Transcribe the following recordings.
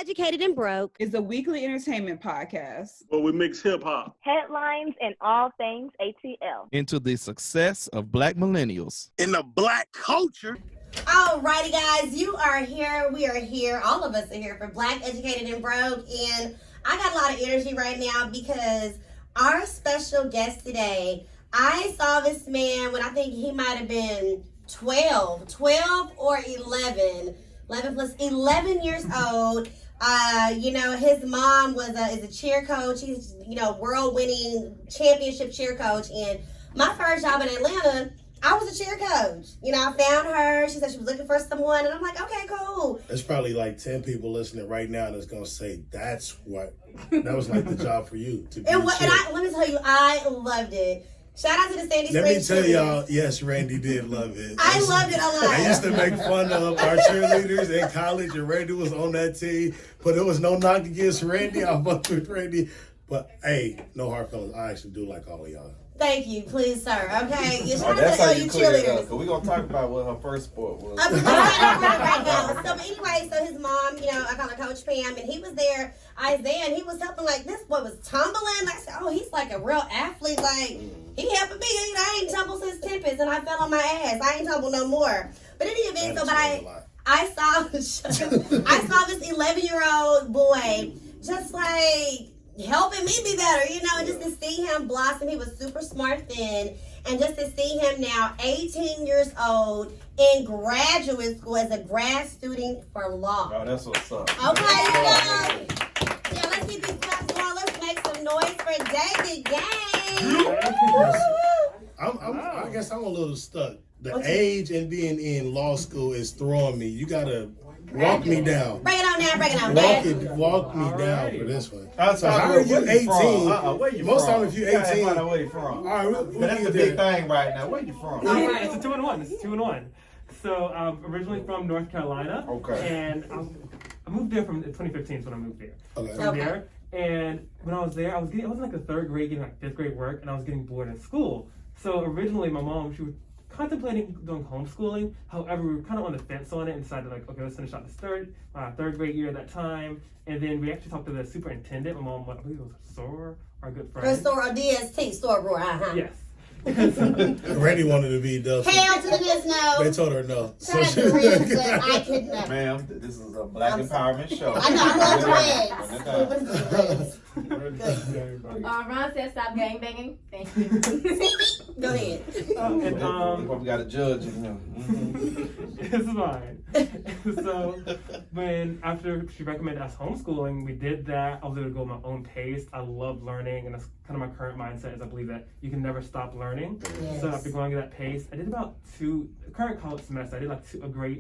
Educated and Broke is a weekly entertainment podcast where we mix hip-hop, headlines, and all things ATL into the success of Black millennials in the Black culture. Alrighty, guys, you are here. We are here. All of us are here for Black Educated and Broke. And I got a lot of energy right now because our special guest today, I saw this man when I think he might have been 12 or 11 plus 11 years old. His mom is a cheer coach. He's, world-winning championship cheer coach. And my first job in Atlanta, I was a cheer coach. I found her. She said she was looking for someone. And I'm like, okay, cool. There's probably like 10 people listening right now that's going to say, that was like the job for you. To be Let me tell you, I loved it. Shout out to the Sandy Springs. Let me tell y'all, yes, Randy did love it. I loved it a lot. I used to make fun of our cheerleaders in college, and Randy was on that team. But there was no knock against Randy. I fucked with Randy. But, hey, no hard feelings. I actually do like all of y'all. Thank you, please, sir. Okay, that's how you clear it up. Because we're going to talk about what her first sport was. Right now. So anyway, his mom, I call her Coach Pam, and he was there, Isaiah, and he was helping, this boy was tumbling. I said, oh, he's like a real athlete. He helping me. I ain't tumbled since Tempest, and I fell on my ass. I ain't tumbled no more. But in the event, I saw this 11-year-old boy just helping me be better, and just to see him blossom. He was super smart then, and just to see him now, 18 years old, in graduate school as a grad student for law. Oh, that's what's up. Okay, let's get these claps going. Let's make some noise for David Gang. I guess I'm a little stuck. The age and being in law school is throwing me. You gotta walk me down. Break it on now. Walk me down for this one. So how are you 18? Where you Most from? time if you're 18, where you from? All right, that's the big thing right now. Where you from? It's a 2-1. It's a 2-1. So originally from North Carolina. Okay. And I moved there from 2015 is when I moved there. Okay. So there. And when I was there, I was in the third grade getting fifth grade work, and I was getting bored in school. So originally my mom, she was contemplating doing homeschooling. However, we were kind of on the fence on it and decided okay, let's finish out this third grade year at that time. And then we actually talked to the superintendent. My mom, I believe it was Soror, our good friend. Soror, DST, Soror, Yes. Randy wanted to be Delta. Hell to this no. They told her no. So I could not. Ma'am, this is a Black empowerment show. I know, I love Ron said stop gangbanging. Thank you. Go ahead. We got a judge in here. It's fine. So after she recommended us homeschooling, we did that. I was able to go at my own pace. I love learning, and that's kind of my current mindset is I believe that you can never stop learning. Yes. So after going at that pace, I did about current college semester, I did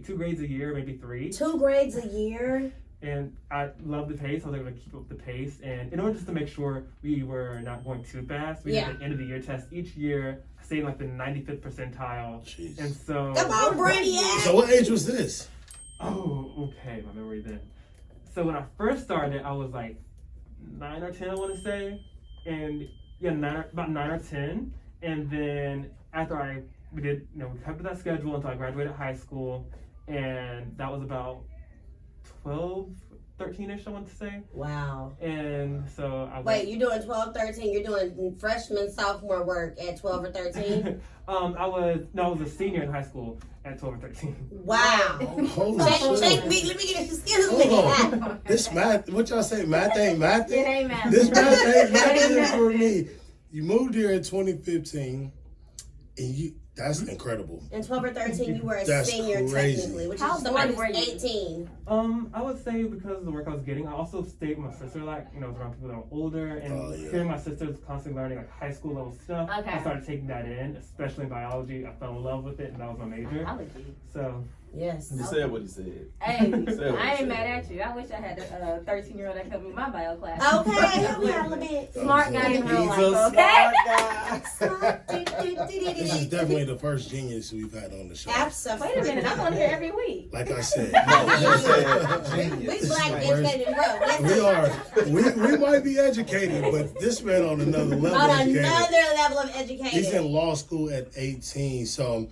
2 grades a year, maybe 3. 2 grades a year? And I love the pace. I was able to keep up the pace. And in order just to make sure we were not going too fast, we did an end of the year test each year. I stayed in the 95th percentile. Jeez. And so... Come on, Brady! So what age was this? Oh, okay. My memory then. So when I first started, I was 9 or 10, I want to say. And about 9 or 10. And then after we kept that schedule until I graduated high school. And that was about 12, 13-ish, I want to say. Wow. And so Wait, you're doing 12, 13, you're doing freshman, sophomore work at 12 or 13? I was a senior in high school at 12 or 13. Wow. Check me, let me get excuse me. This math, what y'all say, math ain't math? It ain't math. This math ain't math for me. You moved here in 2015, and that's incredible. In 12 or 13, you were a That's senior crazy. technically, which How is somebody bored who's were you? 18. I would say because of the work I was getting, I also stayed with my sister I was around people that were older, and hearing my sisters constantly learning high school level stuff, Okay. I started taking that in, especially in biology. I fell in love with it, and that was my major. Biology. So Yes. He said what he said. Hey, I ain't mad at you. I wish I had a 13-year-old that could be my bio class. Okay, help me out a little bit. Smart guy in real He's a life, okay? smart guy. This is definitely the first genius we've had on the show. Absolutely. Wait a minute, I'm on here every week. Like I said, We Black educated broke. we are. We might be educated, but this man on another level. On educated. another level of education. He's in law school at 18. So,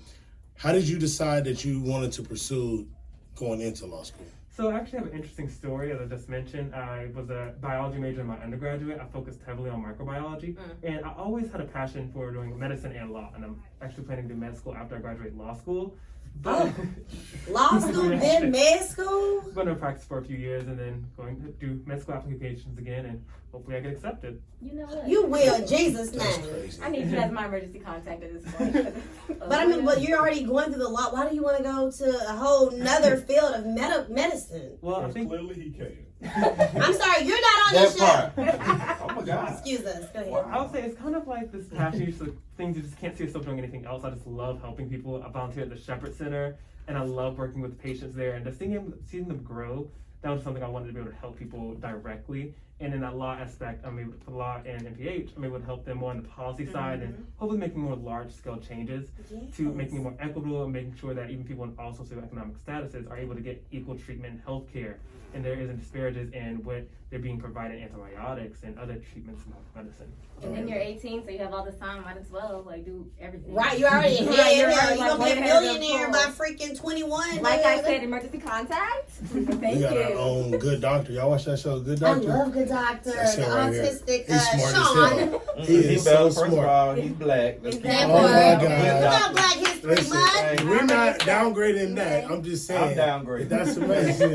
how did you decide that you wanted to pursue going into law school? So I actually have an interesting story. As I just mentioned, I was a biology major in my undergraduate. I focused heavily on microbiology, and I always had a passion for doing medicine and law. And I'm actually planning to do med school after I graduate law school. But law school, then med school? I'm going to practice for a few years and then going to do med school applications again, and hopefully I get accepted. You know what? You will, in Jesus' That's name. crazy. I need you as my emergency contact at this point. But I mean, but you're already going through the law. Why do you want to go to a whole nother field of medicine? Well, I think Clearly he can. I'm sorry, you're not on this That show. part. Oh my God. Excuse us. Go ahead. Well, I would say it's kind of like this passion, just like things you just can't see yourself doing anything else. I just love helping people. I volunteer at the Shepherd Center, and I love working with patients there, and just seeing them grow. That was something I wanted to be able to help people directly. And in that law aspect, I'm able to, for law and MPH, I'm able to help them more on the policy side and hopefully making more large-scale changes to making it more equitable and making sure that even people in all socioeconomic statuses are able to get equal treatment in healthcare. And there isn't disparages in what they're being provided antibiotics and other treatments in medicine. And then you're 18, so you have all this time. Might as well do everything. Right, you're already ahead. Right, You're right, gonna be a like, way ahead of the millionaire by curve. freaking 21. Like I dude. said, emergency contact. Thank We got our you. own Good Doctor. Y'all watch that show, Good I Doctor? love Good Doctor. The That shit right here. autistic He's smart as Sean. hell. He He is so First of smart. all, he's black. Let's That keep boy. it Oh my God. You know Black History Listen, Month. we're not downgrading that. I'm just saying. I'm downgrading. That's amazing.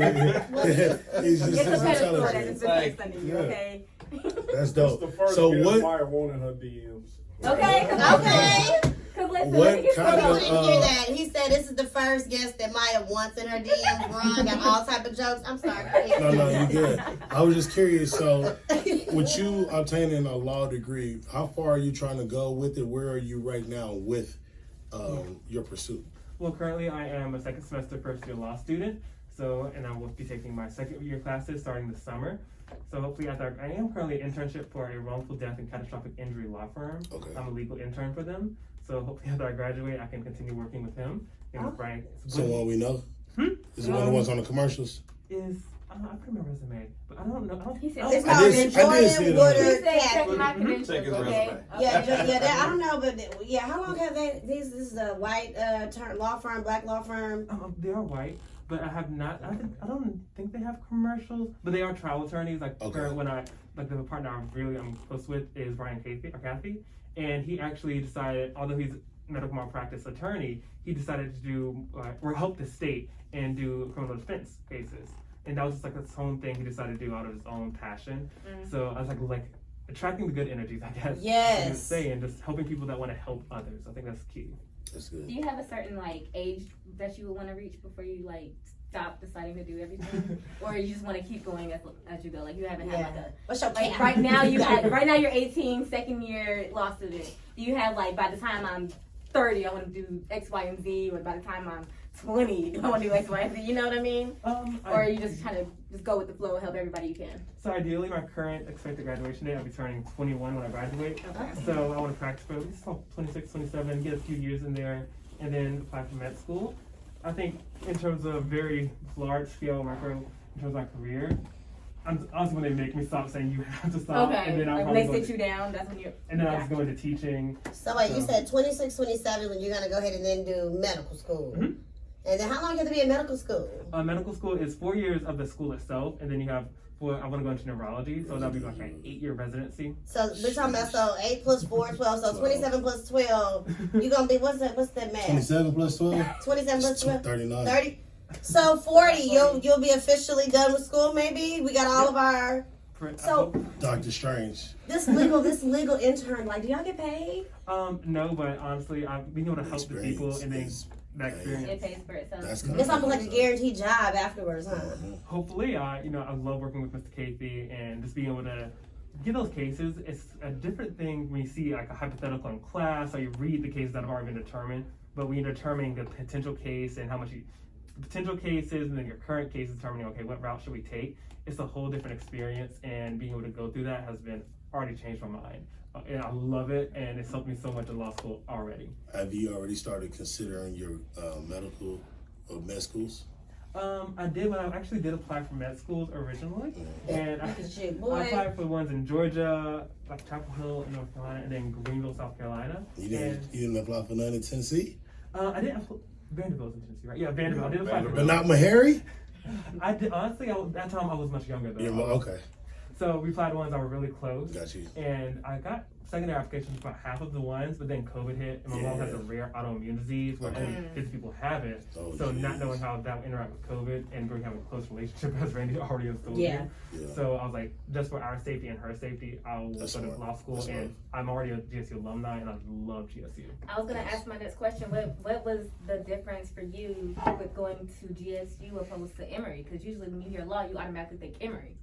He's just It's a as pedestal that intelligent. is based under you, okay? That's That's the dope. first So get what? fire wanting her DMs. Okay. Okay. Because listen, What let me get kind You of, didn't hear that. He said this is the first guest that Maya wants in her DMs. Ron got all type of jokes. I'm sorry. No, you good. I was just curious. So, with you obtaining a law degree, how far are you trying to go with it? Where are you right now with your pursuit? Well, currently I am a second semester first year law student. So, and I will be taking my second year classes starting this summer. So hopefully I am currently an internship for a wrongful death and catastrophic injury law firm. Okay. I'm a legal intern for them. So hopefully after I graduate, I can continue working with him. And with Brian. Someone we know? Is it one of the ones on the commercials? I put him a resume, but I don't know. He said, It's I called did- the I did see Jordan it on Woodard He said, check Catholic. my credentials, Check his okay? resume. Yeah, I don't know, but yeah, how long have they? This is a white law firm, black law firm. They are white, but I have not. I don't think they have commercials, but they are trial attorneys. Like Okay. the partner I'm close with is Brian Cathy, and he actually decided, although he's a medical malpractice attorney, he decided to do or help the state and do criminal defense cases. And that was just like his own thing he decided to do out of his own passion. So I was like attracting the good energies, I guess. Yes. You would say, and just helping people that want to help others. I think that's key. That's good. Do you have a certain age that you would want to reach before you stop deciding to do everything, or you just want to keep going as you go? Like you haven't had What's your like cap? right now you're 18, second year law student. Do you have by the time I'm 30 I want to do X, Y, and Z, or by the time I'm 20 do I want to do X, Y, and Z? You know what I mean? Or you just kind of just go with the flow and help everybody you can. So ideally, my current expected graduation date, I'll be turning 21 when I graduate. Okay. So I want to practice for at least 26, 27, get a few years in there, and then apply for med school. I think in terms of very large scale macro, in terms of my career, honestly when they make me stop saying you have to stop, Okay. and then Like when they sit you down, that's when you're. and then I'll just go into teaching. So wait, you said 26, 27 when you're gonna go ahead and then do medical school. Mhm. And then how long you have to be in medical school? Medical school is 4 years of the school itself, and then you have I want to go into neurology, so that'll be like an 8-year residency. So we're talking about 8 plus 4, 12. So 27 plus 12. You're gonna be what's that math? 27 plus 12? 27 plus 12. 39. 30. So 40. You'll be officially done with school. Maybe we got all of our. So Dr. Strange. this legal intern, like, do y'all get paid? No, but honestly, I've been able to help the people, and then that experience. It pays for itself. That's It's almost like a guaranteed job afterwards, huh? Hopefully, I love working with Mr. Cathy and just being able to get those cases. It's a different thing when you see like a hypothetical in class, or you read the cases that have already been determined. But when you're determining the potential case and how much the potential cases, and then your current case is determining, okay, what route should we take? It's a whole different experience, and being able to go through that has been already changed my mind. And I love it, and it's helped me so much in law school already. Have you already started considering your medical or med schools? I did, but I actually did apply for med schools originally, and I Look at you, boy. applied for ones in Georgia, like Chapel Hill in North Carolina, and then Greenville, South Carolina. You didn't apply for none in Tennessee? I didn't. Vanderbilt's in Tennessee, right? Yeah, Vanderbilt. I did apply for But not Meharry? I did, honestly, that time I was much younger though. Okay. So we applied to ones that were really close. Got you. And I got secondary applications for about half of the ones, but then COVID hit, and my mom has a rare autoimmune disease where only 50 people have it. Oh, so geez. not knowing how that would interact with COVID and really having a close relationship, as Randy already has told Yeah. you. So I was like, just for our safety and her safety, I'll go to smart. law school, That's and smart. I'm already a GSU alumni, and I love GSU. I was gonna ask my next question. What was the difference for you with going to GSU opposed to Emory? Because usually when you hear law, you automatically think Emory.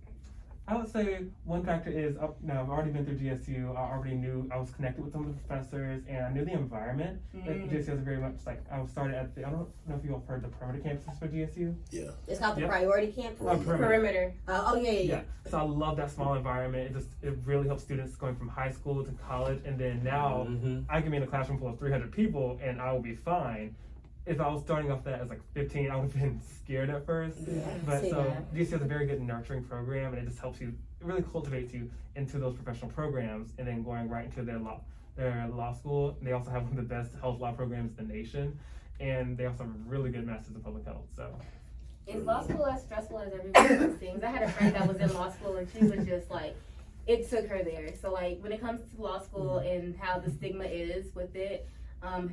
I would say one factor is, now I've already been through GSU, I already knew, I was connected with some of the professors, and I knew the environment. Like, GSU is very much like, I started at I don't know if you all heard the perimeter campuses for GSU. Yeah. It's called the Yep. priority camp. Perimeter. Yeah. So I love that small environment. It really helps students going from high school to college, and then now I can be in a classroom full of 300 people and I will be fine. If I was starting off that as like 15, I would have been scared at first. But so GSU has a very good nurturing program, and it just helps you, it really cultivates you into those professional programs, and then going right into their law school. They also have one of the best health law programs in the nation, and they also have a really good master's in public health. So Is law school as stressful as everybody else thinks? I had a friend that was in law school, and she was just like, it took her there. So like when it comes to law school and how the stigma is with it,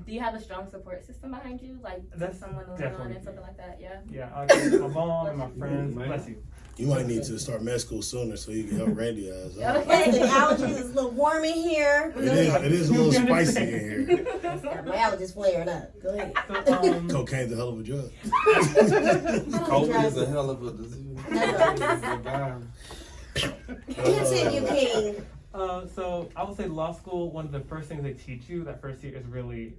do you have a strong support system behind you? Like That's someone on definitely and something like that? Yeah. yeah, I got my mom and my friends. Bless you. You might need to start med school sooner so you can help Randy out. Listen, the allergies is a little warm in here. It is a little spicy in here. My allergies flaring up. Go ahead. So, Cocaine's a hell of a drug. COVID is a hell of a disease. Continue, King. So I would say law school, one of the first things they teach you that first year is really,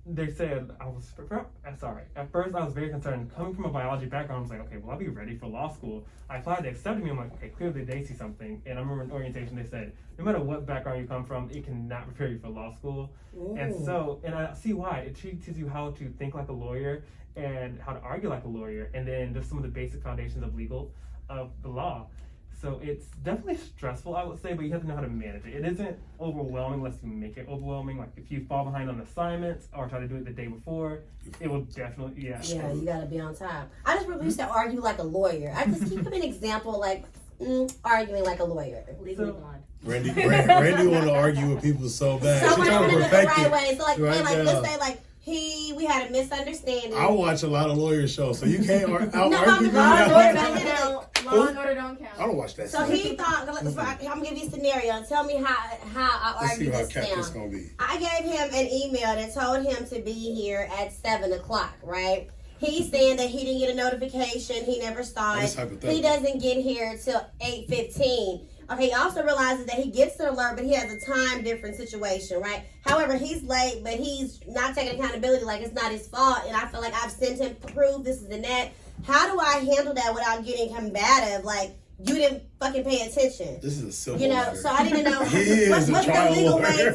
they said, at first I was very concerned. Coming from a biology background, I was like, okay, well, I'll be ready for law school. I applied, they accepted me, I'm like, okay, clearly they see something. And I remember in orientation, they said, no matter what background you come from, it cannot prepare you for law school. And I see why. It teaches you how to think like a lawyer and how to argue like a lawyer, and then just some of the basic foundations of the law. So it's definitely stressful, I would say, but you have to know how to manage it. It isn't overwhelming unless you make it overwhelming. Like if you fall behind on assignments or try to do it the day before, it will definitely, Yeah, you gotta be on time. I just remember used to argue like a lawyer. I just keep an example like arguing like a lawyer. Legally blonde. Randy want to argue with people so bad. So She's we're trying doing to it the perfect right it. way. So like, right like now. let's say like we had a misunderstanding. I watch a lot of lawyer shows, so you can't out No, argue me. Law and order no, don't no. count. Law and order don't count. I don't watch that. So he thought, I'm gonna give you a scenario and tell me how I Let's see argue how this cat this down. gonna be. I gave him an email that told him to be here at 7:00, right? He's saying that he didn't get a notification, he never saw That's it. hypothetical. He doesn't get here till 8:15. Okay, he also realizes that he gets the alert, but he has a time difference situation, right? However, he's late, but he's not taking accountability, like it's not his fault, and I feel like I've sent him proof, this is and that. How do I handle that without getting combative? Like, you didn't fucking pay attention. This is a civil You know, matter. so I didn't know He is what's a the trial legal lawyer. way to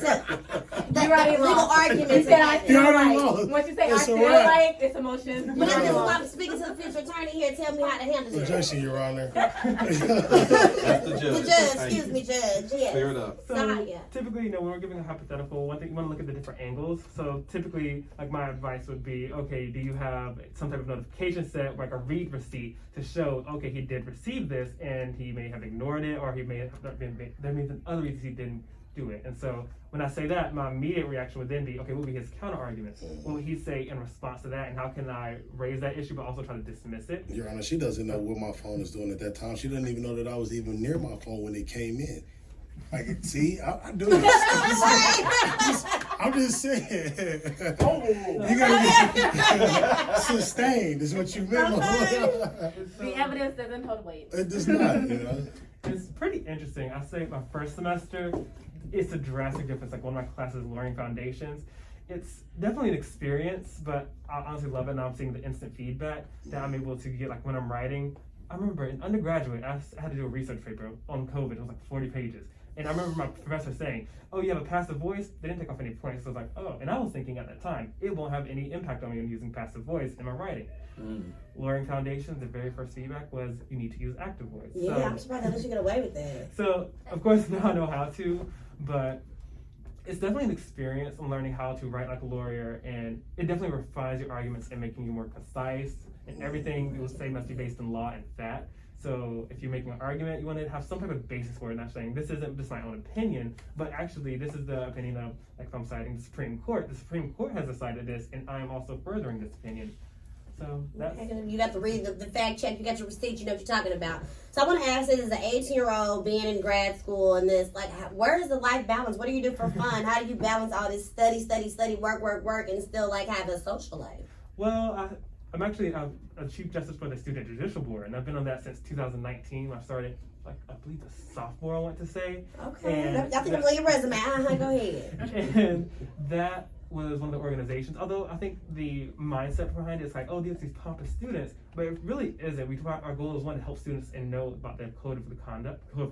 the You already legal lost. argument You to said I happen. You feel already like. lost. Once you say It's I a feel wrap. like, it's emotions. But You this already is why lost. I'm speaking to the future attorney here. Tell me how to handle this. Objection, Your Honor. That's the The judge. judge, excuse me, judge. Yes. Clear it up. So Nah, yeah. typically, when we're giving a hypothetical, one thing you want to look at the different angles. So typically, like my advice would be, okay, do you have some type of notification set, like a read receipt, to show, okay, he did receive this, and he may have ignored it, or he may have not been. There may have been other reasons he didn't do it. And so when I say that, my immediate reaction would then be, okay, what would be his counter arguments? What would he say in response to that, and how can I raise that issue, but also try to dismiss it? Your Honor, she doesn't know what my phone is doing at that time. She doesn't even know that I was even near my phone when it came in. Like, see, I do this. I'm just saying. You gotta get sustained is what you meant. The evidence doesn't hold weight. It does not, you know. It's pretty interesting. I say my first semester, it's a drastic difference. Like one of my classes, Learning Foundations. It's definitely an experience, but I honestly love it. Now I'm seeing the instant feedback that I'm able to get, like when I'm writing. I remember in undergraduate, I had to do a research paper on COVID. It was like 40 pages. And I remember my professor saying, oh, you have a passive voice? They didn't take off any points. So I was like, oh. And I was thinking at that time, it won't have any impact on me when using passive voice in my writing. Learning Foundations, the very first feedback was you need to use active voice. Yeah, So, I'm surprised I let you get away with that. so, of course, now I know how to, but it's definitely an experience on learning how to write like a lawyer, and it definitely refines your arguments and making you more concise and everything you will say must be based in law and fact. So if you're making an argument, you want to have some type of basis for it, not saying this isn't just my own opinion, but actually this is the opinion of, like if I'm citing the Supreme Court has decided this, and I am also furthering this opinion. So that's... You got to read the fact check, you got your receipt, you know what you're talking about. So I want to ask this, as an 18-year-old being in grad school and this, like, where is the life balance? What do you do for fun? How do you balance all this study, work, and still, like, have a social life? Well, I'm actually a Chief Justice for the Student Judicial Board, and I've been on that since 2019. I started, like, I believe a sophomore, I want to say. Okay, I think I'm on your resume. Go ahead. And that was one of the organizations, although I think the mindset behind it is like, oh, these pompous students, but it really isn't. Our goal is, one, to help students and know about their code of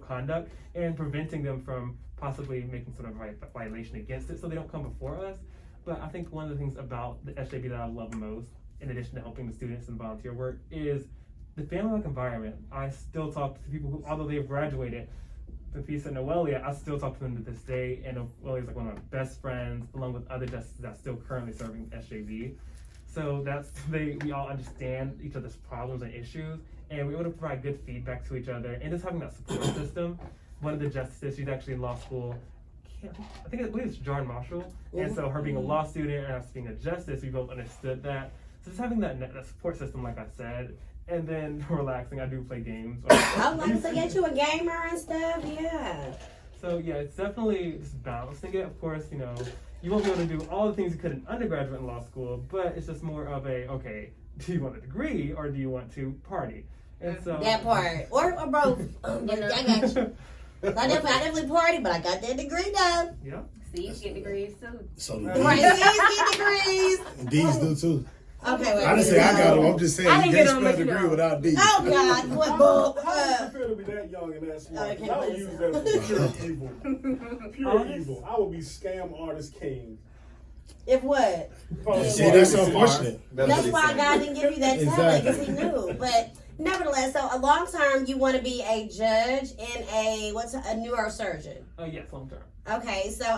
conduct, and preventing them from possibly making sort of a violation against it, so they don't come before us. But I think one of the things about the SJB that I love most, in addition to helping the students and volunteer work, is the family-like environment. I still talk to people who, although they've graduated, Fafisa and Noelia, I still talk to them to this day, and Noelia is like one of my best friends, along with other justices that's still currently serving SJB. So we all understand each other's problems and issues, and we're able to provide good feedback to each other, and just having that support system. One of the justices, she's actually in law school, I believe it's John Marshall, and so her being a law student and us being a justice, we both understood that. So just having that support system, like I said, and then relaxing. I do play games. I like to get you a gamer and stuff, yeah. So yeah, it's definitely just balancing it. Of course, you won't be able to do all the things you could in undergraduate in law school, but it's just more of okay, do you want a degree or do you want to party? And so that part, or both. I got you. I definitely party, but I got that degree though. Yeah. C's get degrees too. So right, C's get degrees. D's do too. Okay, wait. I didn't say I got them. I'm just saying you can't spell degree without D. Oh God, what bull? How does it feel to be that young and that smart? Okay, I would use that as pure evil. Pure evil. I would be scam artist king. If what? See, that's unfortunate. That's why God didn't give you that talent, because He knew. But nevertheless, so a long term, you want to be a judge and a neurosurgeon. Oh yes, long term. Okay, so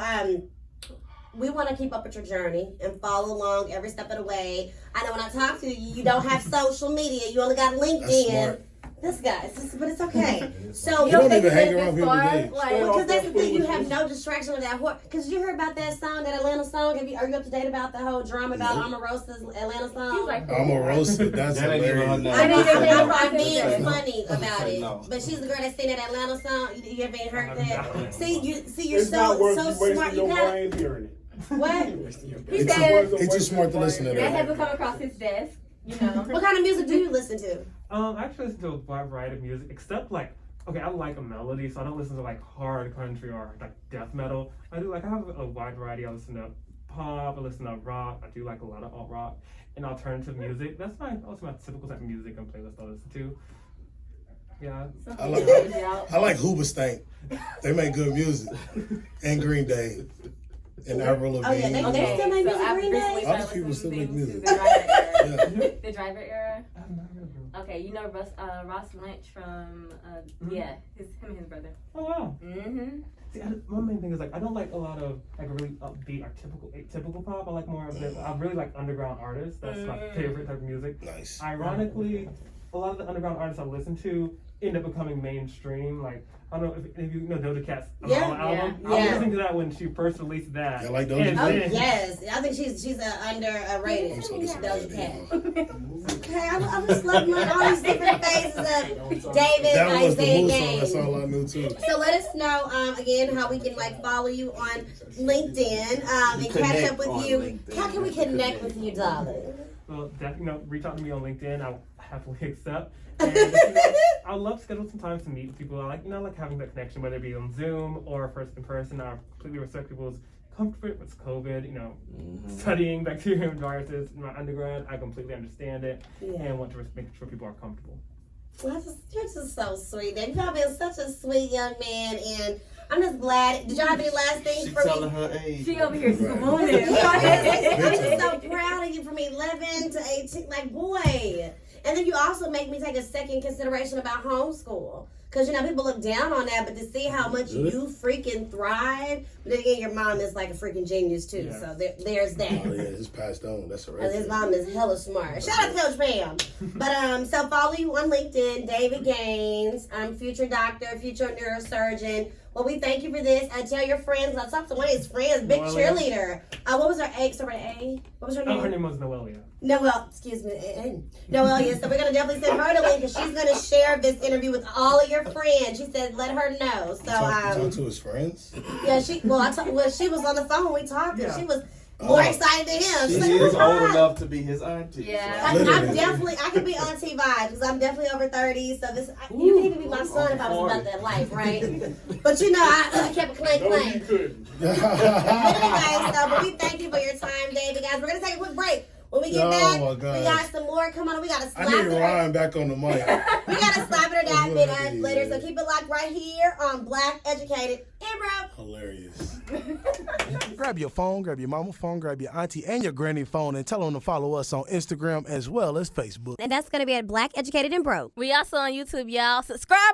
we want to keep up with your journey and follow along every step of the way. I know when I talk to you, you don't have social media. You only got LinkedIn. This guy, but it's okay. So you don't even hang around people today. Because that's the thing, you have no distraction of that horse. Because you heard about that song, that Atlanta song. Are you up to date about the whole drama about Omarosa's Atlanta song? He's like, Omarosa, that's hilarious. I'm being funny about it. But she's the girl that sang that Atlanta song. You ever heard that? See, you're so smart. You got hearing it. What? He said He's too smart to listen to that that. hasn't come across his desk. What kind of music do you listen to? I actually listen to a wide variety of music, except I like a melody, so I don't listen to like hard country or like death metal. I have a wide variety. I listen to pop, I listen to rock, I do like a lot of alt rock and alternative music. That's also my typical type of music and playlist I listen to. Yeah. I like Hoobastank. They make good music. And Green Day. And Avril Lavigne. Oh yeah, they still make music. Green Day. Other people still make music. The Driver era. Okay, you know Ross Lynch from him and his brother. Oh wow. Mm-hmm. See, my main thing is I don't like a lot of really upbeat or atypical pop. I like more of I really like underground artists. That's my favorite type of music. Nice. Ironically, a lot of the underground artists I listen to end up becoming mainstream. I don't know if you know Doja Cat's album. I was listening to that when she first released that. I like Doja Cat. Oh yes, I think she's underrated. Doja Cat. Okay, I'm just loving all these different phases of David that was the Isaiah Moose Gaines. song. That's all I knew too. So let us know again how we can follow you on LinkedIn and catch up with you. LinkedIn. How can we connect with you, darling? Well, definitely, reach out to me on LinkedIn. I'll happily accept. And I love to schedule some time to meet with people. I like having that connection, whether it be on Zoom or in person. I completely respect people's comfort with COVID. Studying bacteria and viruses in my undergrad, I completely understand it and want to make sure people are comfortable. Well, you're just so sweet, Dave. Y'all been such a sweet young man, and I'm just glad. Did y'all have any last things for me? Telling her age. She over here swooning. I'm just so proud of you from 11 to 18. Boy. And then you also make me take a second consideration about homeschool. Because, you know, people look down on that, but to see how much you freaking thrive, but then again, your mom is like a freaking genius, too. Yeah. So there's that. Oh, yeah, it's passed on. That's all right. And his mom is hella smart. Shout out to Coach Pam. But so follow you on LinkedIn, David Gaines. Future doctor, future neurosurgeon. Well, we thank you for this. Tell your friends. I talked to one of his friends, big Noelia. cheerleader. What was her A? Sorry, A. What was her name? Oh, her name was Noelia. Noel, excuse me, Noelia. So we're gonna definitely send her the link, because she's gonna share this interview with all of your friends. She said, let her know. So Talk to his friends. yeah, she she was on the phone. We talked, and Yeah. she was more excited than him. She She's like, is oh my old God. enough to be his auntie. Yeah. I could be auntie vibes, because I'm definitely over 30. So you can even be my son if I was about that life, right? But you know, I kept a clank No, you clank. couldn't. But anyway, but we thank you for your time, David, guys. We're gonna take a quick break. When we get back, my we God. got some more. Come on, we gotta I slap need it. Ryan back on the mic. We gotta slap it or die That's bit what I us need, later. So man. keep it locked right here on Black Educated and Broke. Hilarious. Grab your phone, grab your mama phone, grab your auntie and your granny phone, and tell them to follow us on Instagram as well as Facebook. And that's gonna be at Black Educated and Broke. We also on YouTube, y'all. Subscribe.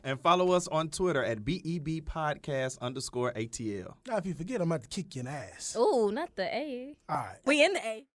And follow us on Twitter at BEBpodcast_ATL. Now, if you forget, I'm about to kick you in the ass. Ooh, not the A. All right. We in the A.